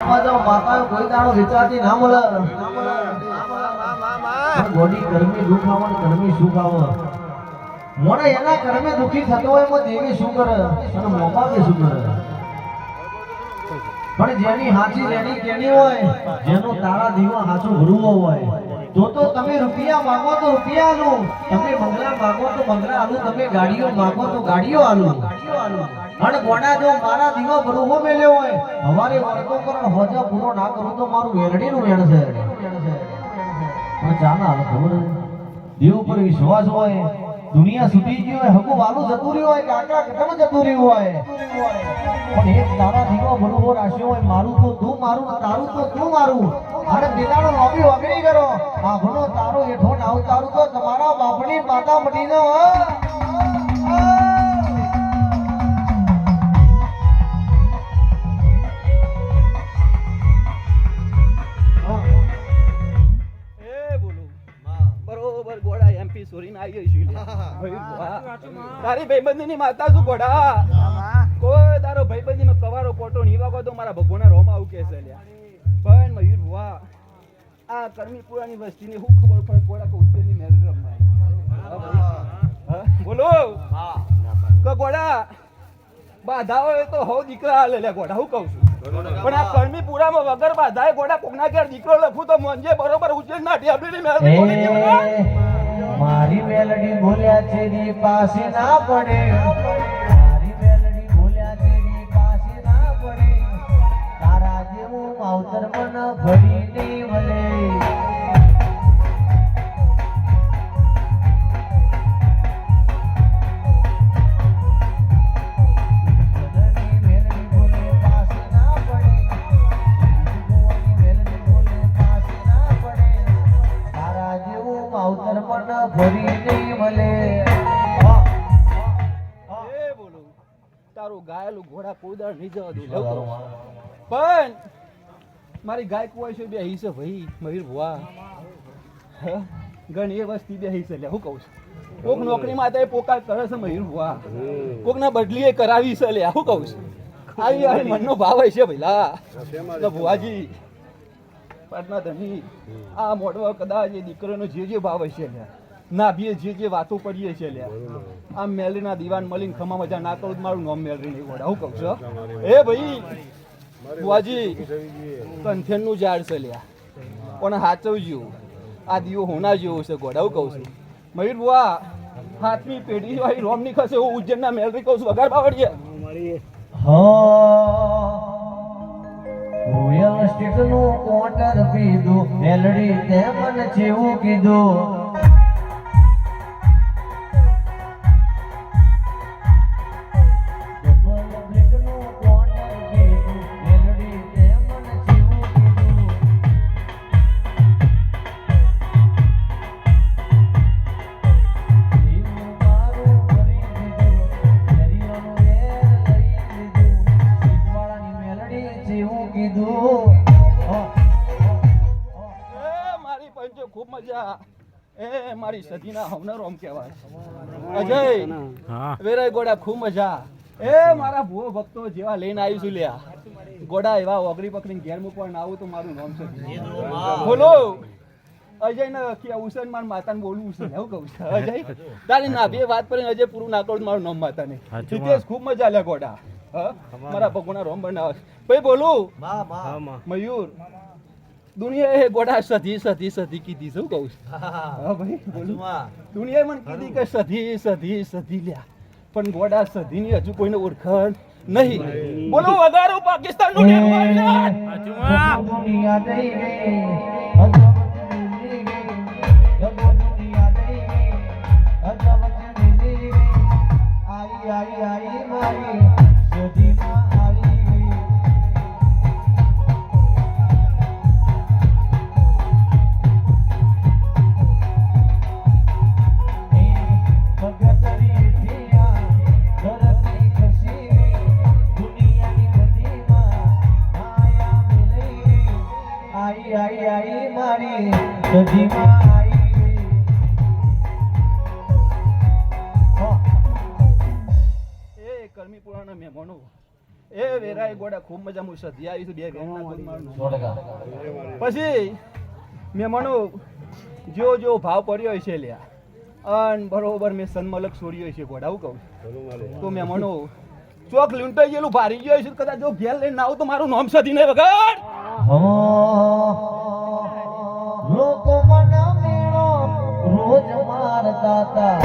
માતા કોઈ દાડો વિચારતી ના મળે ગોડી ગરમી દુખ આવે ગરમી સુખ આવે મોણે એના કર્મે દુખી થતો હોય એમાં દેવી શું કરે અને મોમા કે શું કરે પણ જેની હાચી જેની કેની હોય જેનો તારા દીવા હાચો ભરવો હોય તો તમે રૂપિયા માંગો તો રૂપિયા આલું તમે બંગલા માંગો તો બંગલા આલું તમે ગાડીઓ માંગો તો ગાડીઓ આલું અને ગોડા જો મારા દીવા ભરવો મેલ્યો હોય હવારે વર્તો કરણ હોજા પૂરો ના કરું તો મારું વેરડીનું વેણ છે પણ ચાના હાલ ખબર દેવ પર વિશ્વાસ હોય દુનિયા સુધી ગઈ હોય હકુ વાલું જતું રહ્યું હોય કાકા કટમ જતું રહ્યું હોય પણ એક તારા દીવા ભરવો રાખ્યો હોય મારું તો તું મારું તારું તો તું મારું અને દિલાનો લોબી વગડી કરો આ ભણો તારો હેઠો નાવ તારું તો તમારા બાપની માતા મટીનો તારી ભાઈબંધી ની માતા શું ગોડા કોઈ તારો ભાઈબંધી માં કવારો પોટો નીવા તો મારા ભગવાના રોમ આવું કે છે પણ મયુર ભુવા આ કરમીપુરાની વસ્તીને શું ખબર પડે ગોડા કે ઉત્તરની મેલ રમાય બોલો કે ગોડા બાધા હોય તો હો દીકરા હાલે લે ગોડા હું કહું છું પણ આ કરમીપુરામાં વગર બાધાએ ગોડા કોકના ઘેર દીકરો લખું તો મંજે બરોબર ઉજ્જૈન ના ઢેબલી મેલ મારી મેલડી બોલ્યા તેરી પાસે ના પડે મારી મેલડી બોલ્યા તેરી પાસે ના પડે તારા જેવું માવતર મન ભરી નહીં મળે ભરી નહીં મળે એ બોલું તારું ગાયેલું ઘોડા કોદાળ નહીં જવા દઉં પણ મારી ગાય કોઈ છે બે હિસે ભાઈ મયુર ભુવા ઘણી એ વસ્તી બે હિસે લે હું કહું છું કોક નોકરી માટે પોકાર કરે છે મયુર ભુવા કોક ના બદલી એ કરાવી છે લે હું કહું છું આવી આવી મનનો ભાવ છે ભઈલા તો ભુવાજી પાટના ધણી આ મોડવા કદાચ એ દીકરાનો જે ભાવ હશે લે ના ભીએ જે વાતો પડીએ છે લ્યા આ મેલરીના દીવાન મળીને ખમા મજા ના કરું મારું નામ મેલરી નહીં વડા હું કહું છું એ ભાઈ બુઆજી કંથેન નું ઝાડ છે લ્યા પણ હાચવજો આ દીવો હોના જેવો છે ગોડા હું કહું છું મયુર બુઆ હાથની પેઢી વાળી રોમ ની ખસે હું ઉજ્જૈનના મેલરી કહું છું વગાડ બાવડીએ રોયલ સ્ટેટ નું ક્વાર્ટર પીધું મેલડી તે મને જેવું કીધું ખૂબ મજા એ મારી સદીના હવનર ઓમ કહેવાય અજય વેરાય ગોડા ખૂબ મજા એ મારા ભૂવો ભક્તો જેવા લઈને આવીશું લ્યા ગોડા એવા ઓગળી પકડીને ઘેર મૂકવા ના આવું તો મારું નામ છે બોલો અજય ને ઉસન માર માતાને બોલવું છે એવું કહું છું અજય તારી ના બે વાત કરીને અજય પૂરું ના કરું મારું નામ માતાને જીતેશ ખૂબ મજા લે ગોડા મારા ભગવાના રોમ બનાવે ભાઈ બોલું મયુર દુનિયા એ ગોડા સધી સધી સધી કીધી શું કહું છું હા ભાઈ બોલું દુનિયાએ મને કીધી કે સધી સધી સધી લ્યા પણ ગોડા સધી ની હજુ કોઈને ઓળખાણ નહીં બોલો વગારો પાકિસ્તાન નું એ વેરાય ગોડા ખૂબ મજા હું સધી આવી છું બે ઘેરના દૂધમાળનું. 100%. પછી મહેમાનો જો ભાવ પડ્યો છે લ્યા અન બરોબર મેં સન્મલક છોડ્યો છે ગોડા હું કહું તો મહેમાનો ચોક લૂંટાઈ ગયેલું ભારી ગયો છે કદાચ જો ઘેર લઈને ના આવું તો મારું નામ સધી નહીં વગર લોકો મને મેળો રોજ મારતા હતા.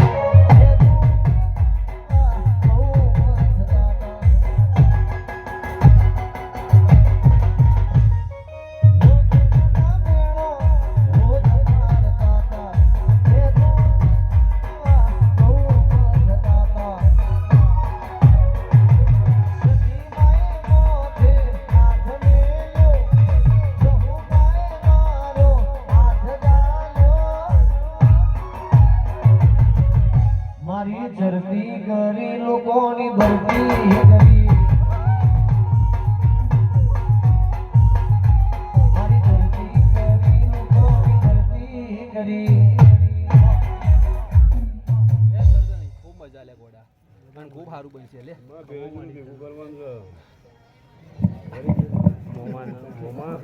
મારી ધરતી કરી લોકોની ભરતી કરી મારી ધરતી કરી લોકોની ભરતી કરી ખૂબ મજા લે ગોડા અને ખૂબ સારું બનશે લે મોમાં